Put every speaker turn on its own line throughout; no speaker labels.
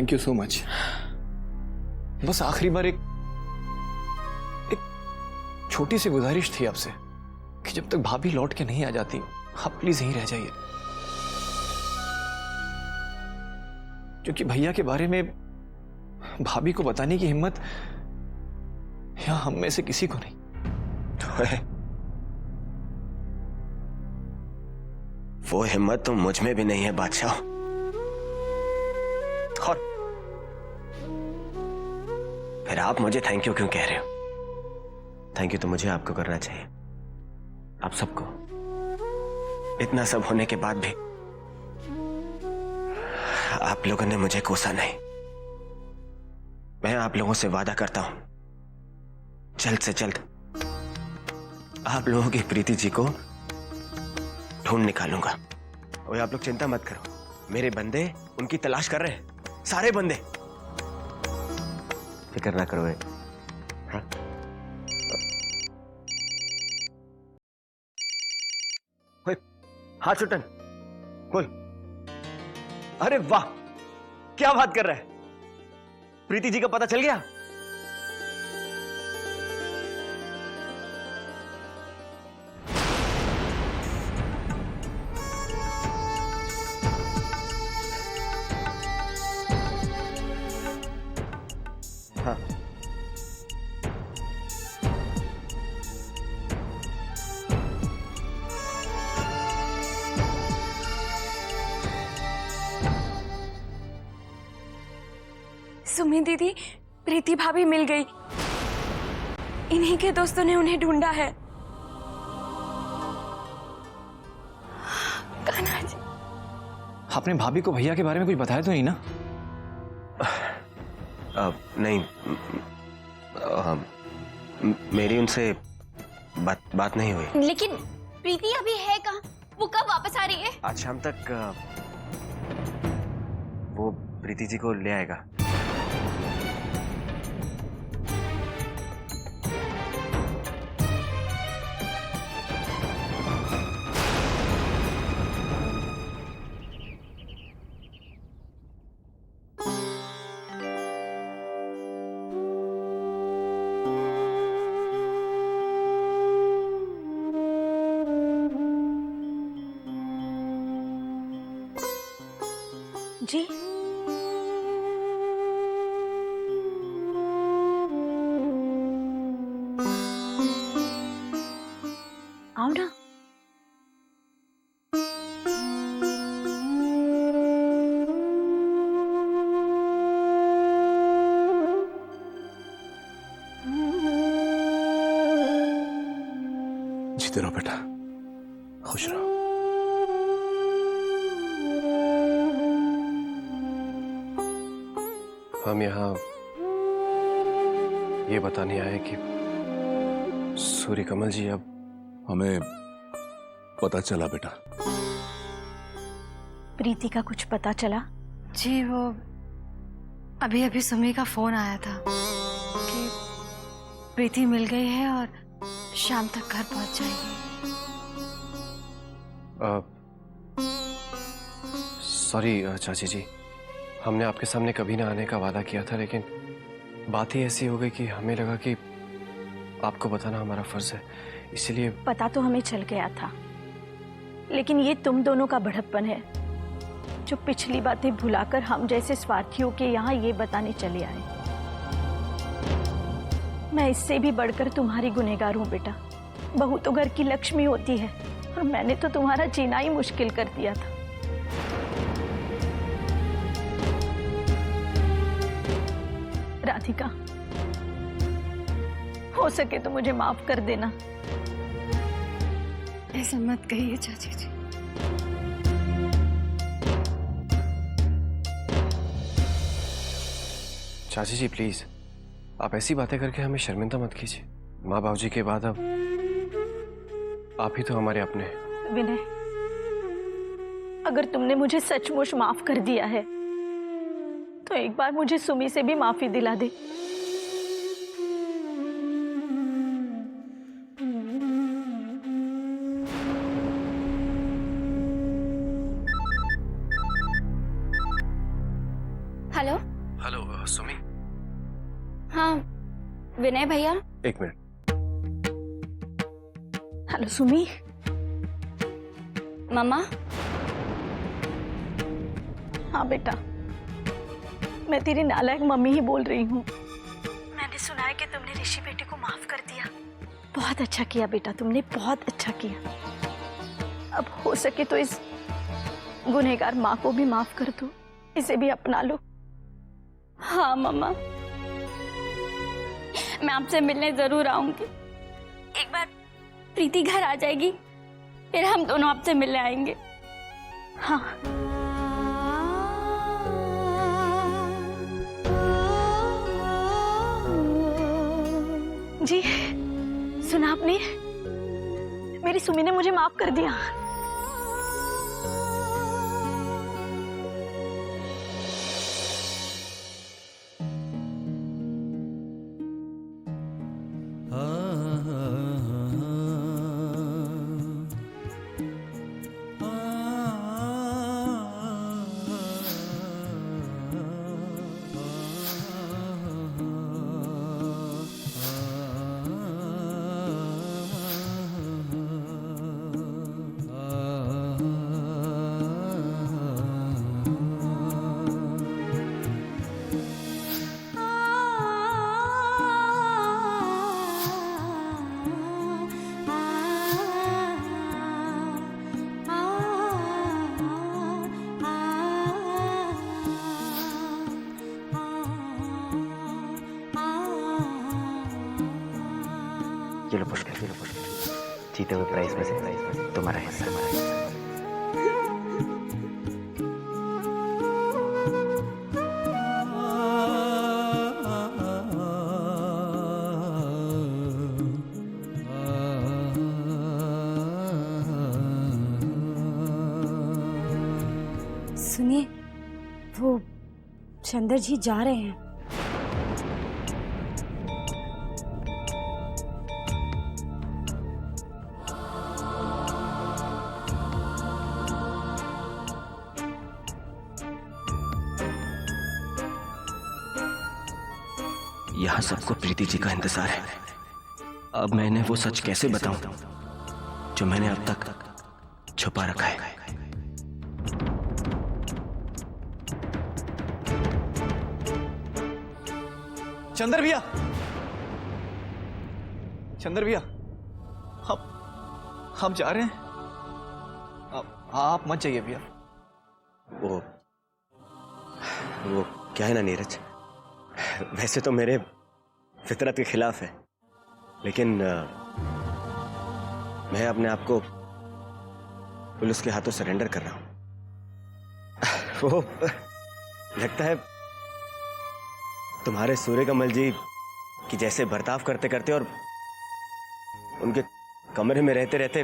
Thank you so much. बस आखिरी बार एक छोटी सी गुजारिश थी आपसे कि जब तक भाभी लौट के नहीं आ जाती आप प्लीज यहीं रह जाइए, क्योंकि भैया के बारे में भाभी को बताने की हिम्मत यहां हम में से किसी को नहीं।
तो है वो हिम्मत तो मुझ में भी नहीं है बादशाह। और फिर आप मुझे थैंक यू क्यों कह रहे हो? थैंक यू तो मुझे आपको करना चाहिए, आप सबको। इतना सब होने के बाद भी आप लोगों ने मुझे कोसा नहीं। मैं आप लोगों से वादा करता हूं जल्द से जल्द आप लोगों की प्रीति जी को ढूंढ निकालूंगा। और आप लोग चिंता मत करो, मेरे बंदे उनकी तलाश कर रहे हैं, सारे बंदे। फिक्र ना करो। हाँ? हाँ चुटन बोल। अरे वाह, क्या बात कर रहा है? प्रीति जी का पता चल गया? हाँ।
सुमी दीदी, प्रीति भाभी मिल गई। इन्हीं के दोस्तों ने उन्हें ढूंढा है। कान्हा जी,
आपने भाभी को भैया के बारे में कुछ बताया तो नहीं ना?
नहीं, मेरी उनसे बात नहीं हुई।
लेकिन प्रीति अभी है कहाँ? वो कब वापस आ रही है?
आज शाम तक वो प्रीति जी को ले आएगा।
जी आओ ना।
जीते रहो बेटा, खुश रहो।
हम यहाँ ये बताने आए कि सूर्य कमल जी अब
हमें पता चला बेटा।
प्रीति का कुछ पता चला?
जी, वो अभी अभी सुमी का फोन आया था कि प्रीति मिल गई है और शाम तक घर पहुंच जाएगी।
सॉरी चाची जी, हमने आपके सामने कभी ना आने का वादा किया था, लेकिन बात ही ऐसी हो गई कि हमें लगा कि आपको बताना हमारा फर्ज है, इसीलिए।
पता तो हमें चल गया था, लेकिन ये तुम दोनों का बड़प्पन है जो पिछली बातें भुलाकर हम जैसे स्वार्थियों के यहाँ ये बताने चले आए। मैं इससे भी बढ़कर तुम्हारी गुनहगार हूँ बेटा। बहू तो घर की लक्ष्मी होती है और मैंने तो तुम्हारा जीना ही मुश्किल कर दिया था। राधिका, हो सके तो मुझे माफ कर देना।
ऐसा मत कहिए चाची जी।
चाची जी प्लीज, आप ऐसी बातें करके हमें शर्मिंदा मत कीजिए। माँ बाबूजी के बाद अब आप ही तो हमारे अपने हैं।
विनय, अगर तुमने मुझे सचमुच माफ कर दिया है तो एक बार मुझे सुमी से भी माफी दिला दे।
हेलो विनय भैया।
एक मिनट।
हेलो सुमी।
मम्मा।
हाँ बेटा, मैं तेरी नालायक मम्मी ही बोल रही हूँ। मैंने सुना है कि तुमने ऋषि बेटे को माफ कर दिया। बहुत अच्छा किया बेटा, तुमने बहुत अच्छा किया। अब हो सके तो इस गुनहगार माँ को भी माफ कर दो, इसे भी अपना लो।
हाँ मम्मा, मैं आपसे मिलने जरूर आऊंगी। एक बार प्रीति घर आ जाएगी, फिर हम दोनों आपसे मिलने आएंगे।
हाँ। जी सुना आपने, मेरी सुमी ने मुझे माफ कर दिया।
ये लो पुष्कर, ये लो पुष्कर। जीते हुए प्राइस में से तुम्हारा हिस्सा, हमारा हिस्सा।
सुनिए, वो चंदर जी जा रहे हैं।
यहाँ सबको प्रीति जी का इंतजार है। अब मैं इन्हें वो सच कैसे बताऊं जो मैंने अब तक छुपा रखा है।
चंदर भैया, चंदर भैया, हम जा रहे हैं। आप मत जाइए भैया।
वो क्या है ना नीरज, वैसे तो मेरे फितरत के खिलाफ है, लेकिन मैं अपने आप को पुलिस के हाथों सरेंडर कर रहा हूं। वो लगता है तुम्हारे सूर्यकमल जी की जैसे बर्ताव करते करते और उनके कमरे में रहते रहते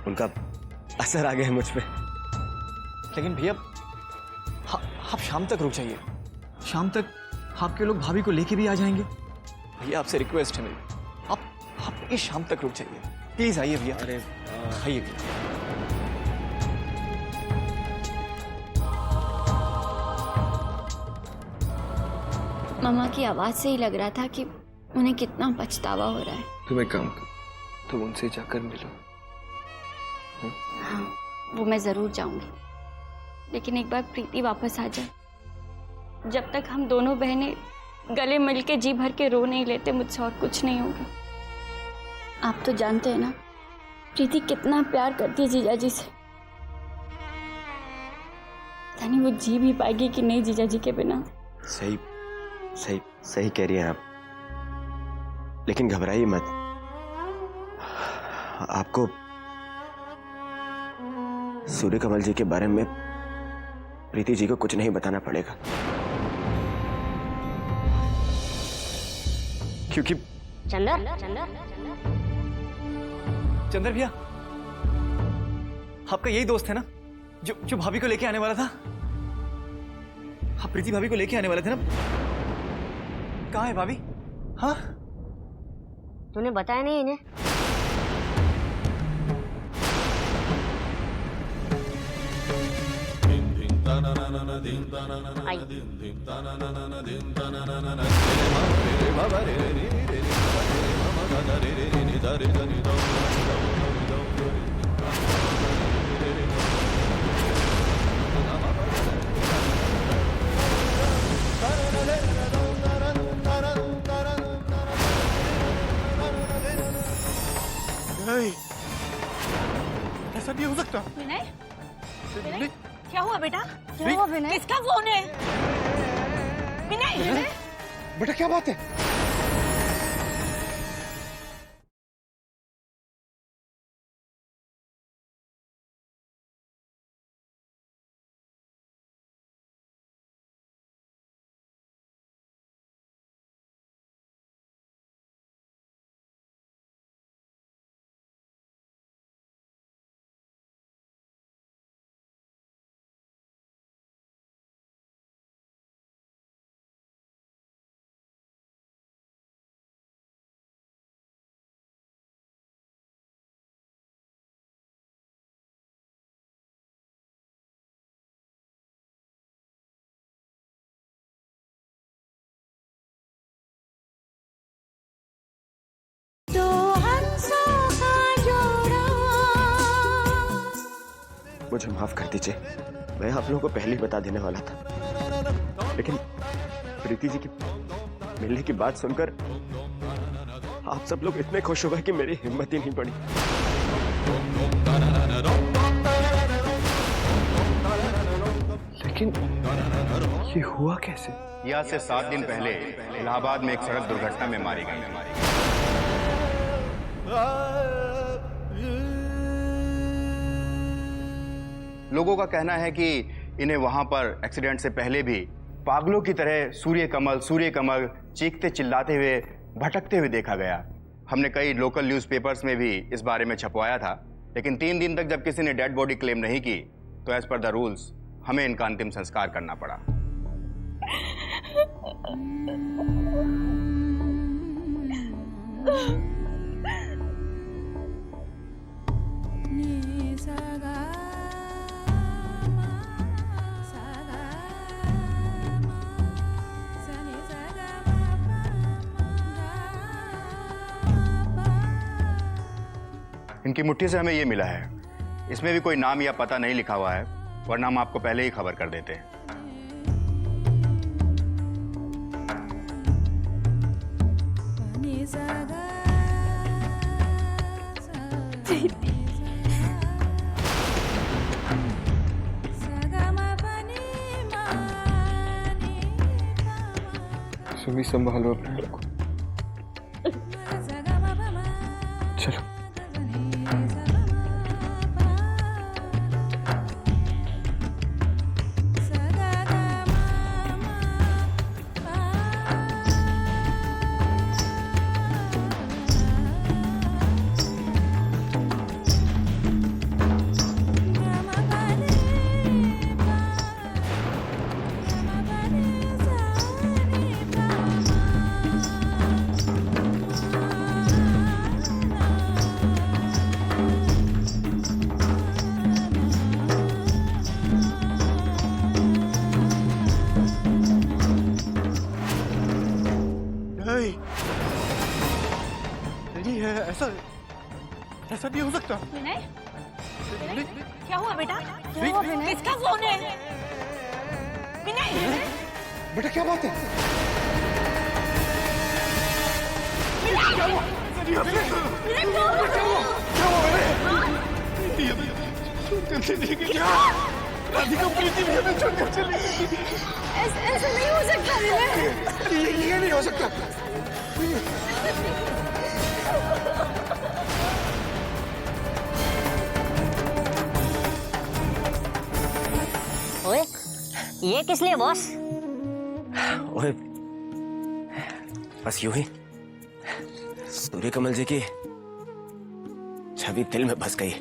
उनका असर आ गया है मुझ पे।
लेकिन भैया आप शाम तक रुक जाइए। शाम तक आपके लोग भाभी को लेके भी आ जाएंगे। भैया आपसे रिक्वेस्ट है मेरी, आप इस शाम तक रुक जाइए प्लीज। आइए भैया। अरे आइए भैया।
मम्मा की आवाज से ही लग रहा था कि उन्हें कितना पछतावा हो रहा है।
तुम एक काम करो, तुम उनसे जाकर मिलो।
हाँ, वो मैं जरूर जाऊंगी, लेकिन एक बार प्रीति वापस आ जाए। जब तक हम दोनों बहनें गले मिलके जी भर के रो नहीं लेते, मुझसे और कुछ नहीं होगा। आप तो जानते हैं ना प्रीति कितना प्यार करती है जीजाजी से। पता नहीं वो जी भी पाएगी कि नहीं जीजाजी के बिना।
सही सही सही कह रही हैं आप, लेकिन घबराइए मत। आपको सूर्यकमल जी के बारे में प्रीति जी को कुछ नहीं बताना पड़ेगा, क्योंकि
चंदर भैया, आपका यही दोस्त है ना जो भाभी को लेके आने वाला था? आप प्रीति भाभी को लेके आने वाले थे ना? कहाँ है भाभी? हाँ,
तूने बताया नहीं इन्हें?
ऐसा नहीं हो सकता।
विनय, विनय, क्या हुआ बेटा? क्या हुआ विनय? किसका फोन है? विनय,
बेटा क्या बात है?
मुझे माफ कर दीजिए, मैं आप लोगों को पहले ही बता देने वाला था, लेकिन प्रीति जी की मिलने की बात सुनकर आप सब लोग इतने खुश हो गए कि मेरी हिम्मत ही नहीं पड़ी।
लेकिन ये हुआ कैसे?
यह से 7 दिन पहले इलाहाबाद में एक सड़क दुर्घटना में मारी गई। लोगों का कहना है कि इन्हें वहां पर एक्सीडेंट से पहले भी पागलों की तरह सूर्य कमल चीखते चिल्लाते हुए भटकते हुए देखा गया। हमने कई लोकल न्यूज़पेपर्स में भी इस बारे में छपवाया था, लेकिन 3 दिन तक जब किसी ने डेड बॉडी क्लेम नहीं की तो एज पर द रूल्स हमें इनका अंतिम संस्कार करना पड़ा। इनकी मुट्ठी से हमें ये मिला है, इसमें भी कोई नाम या पता नहीं लिखा हुआ है, वरना हम आपको पहले ही खबर कर देते।
सुमी संभालो अपने आप को। चलो।
ऐसा नहीं हो सकता।
विनय, क्या हुआ बेटा? क्या हुआ विनय? किसका फोन है? विनय,
बेटा क्या बात है? राधिका प्रीति भी हमें छोड़कर चली गई।
ऐसा नहीं हो सकता विनय।
ये नहीं हो सकता।
ओए, ये किस लिए बॉस?
ओए, बस यूं ही सूर्य कमल जी की छवि दिल में बस गई।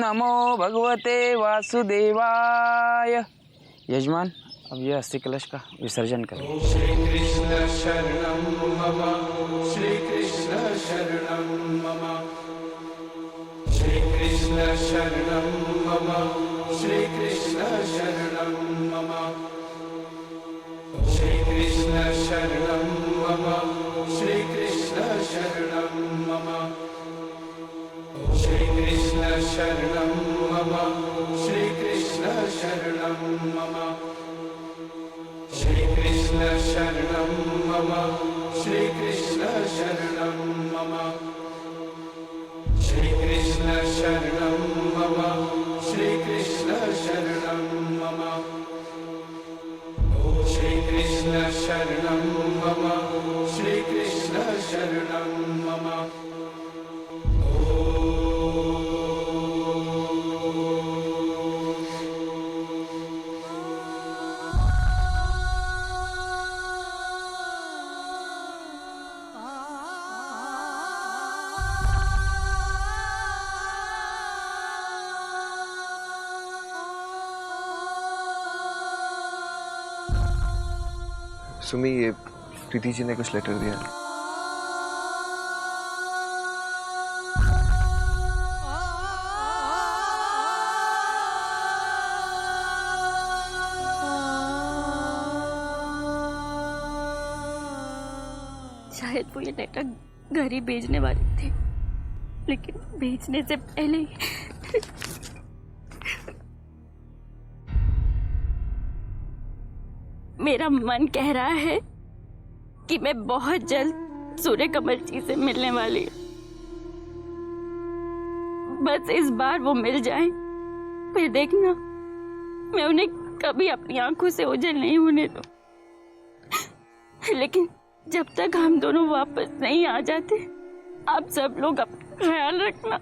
नमो भगवते वासुदेवाय। यजमान, अब ये अस्थि कलश का विसर्जन करें।
श्री कृष्ण शरणं मम, श्री कृष्ण शरणं मम, श्री कृष्ण शरणं मम, श्री कृष्ण शरणं मम, श्री कृष्ण शरणं मम, श्री कृष्ण शरणं मम, श्री कृष्ण शरणं मम, श्री कृष्ण शरणं मम, श्री कृष्ण शरणं मम, श्री कृष्ण शरणं मम, श्री कृष्ण शरणं मम, श्री कृष्ण शरणं मम, श्री कृष्ण शरणं मम, श्री कृष्ण शरणं मम।
सुमी, ये प्रीति जी ने कुछ लेटर दिया।
शायद वो ये लेटर घर ही भेजने वाले थे, लेकिन भेजने से पहले ही मेरा मन कह रहा है कि मैं बहुत जल्द सूर्य कमल जी से मिलने वाली हूँ। बस इस बार वो मिल जाए, फिर देखना मैं उन्हें कभी अपनी आंखों से ओझल नहीं होने दूं। लेकिन जब तक हम दोनों वापस नहीं आ जाते, आप सब लोग अपना ख्याल रखना।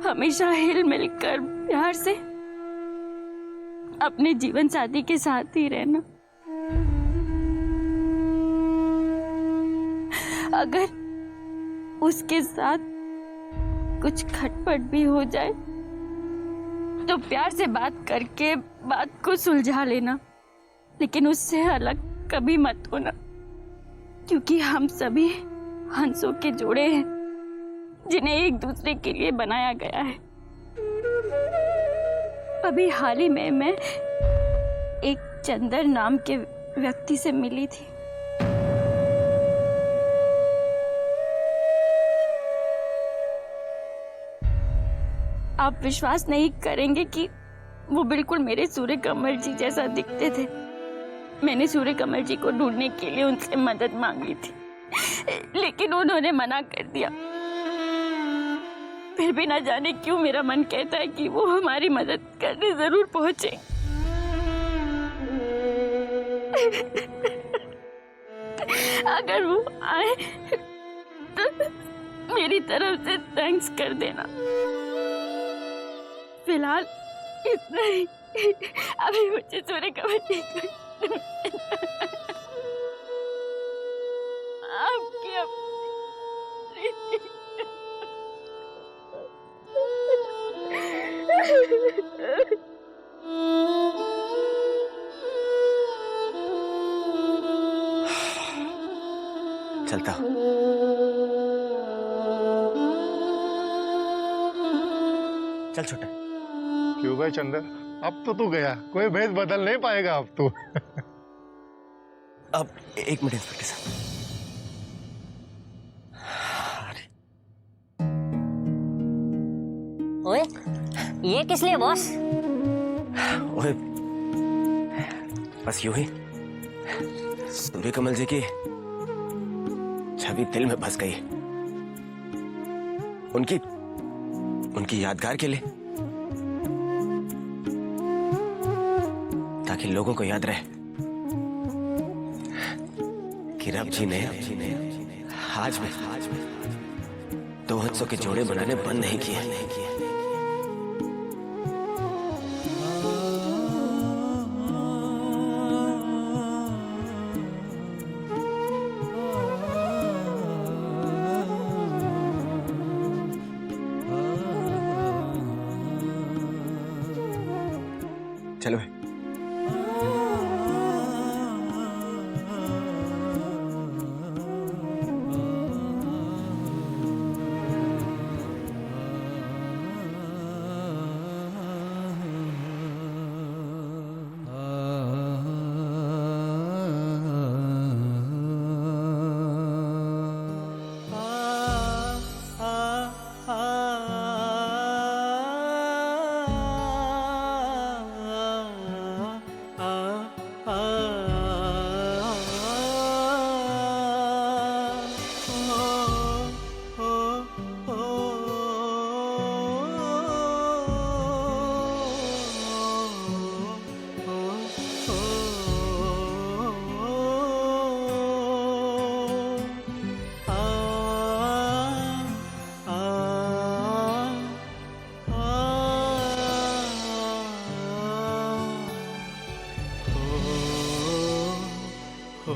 हमेशा हिल मिलकर प्यार से अपने जीवन साथी के साथ ही रहना। अगर उसके साथ कुछ खटपट भी हो जाए तो प्यार से बात करके बात को सुलझा लेना, लेकिन उससे अलग कभी मत होना, क्योंकि हम सभी हंसों के जोड़े हैं जिन्हें एक दूसरे के लिए बनाया गया है। अभी हाल ही में मैं एक चंदर नाम के व्यक्ति से मिली थी। आप विश्वास नहीं करेंगे कि वो बिल्कुल मेरे सूर्य कमल जी जैसा दिखते थे। मैंने सूर्य कमल जी को ढूंढने के लिए उनसे मदद मांगी थी, लेकिन उन्होंने मना कर दिया। फिर भी न जाने क्यों मेरा मन कहता है कि वो हमारी मदद करने जरूर पहुंचे। अगर वो आए तो मेरी तरफ से थैंक्स कर देना। फिलहाल इतना ही। अभी मुझे सूर्य कमल जी आपकी
चलता हूं। चल छोटा।
क्यों भाई चंदर, अब तो तू गया, कोई भेद बदल नहीं पाएगा अब तू।
अब एक मिनट इंस्पेक्टर साहब।
ओए, ये किस लिए बॉस?
ओए, बस यूं ही सूर्य कमल जी की छवि दिल में बस गई। उनकी यादगार के लिए, ताकि लोगों को याद रहे कि रब जी ने आज भी दो हंसों के जोड़े बनाने बंद नहीं किए।
हो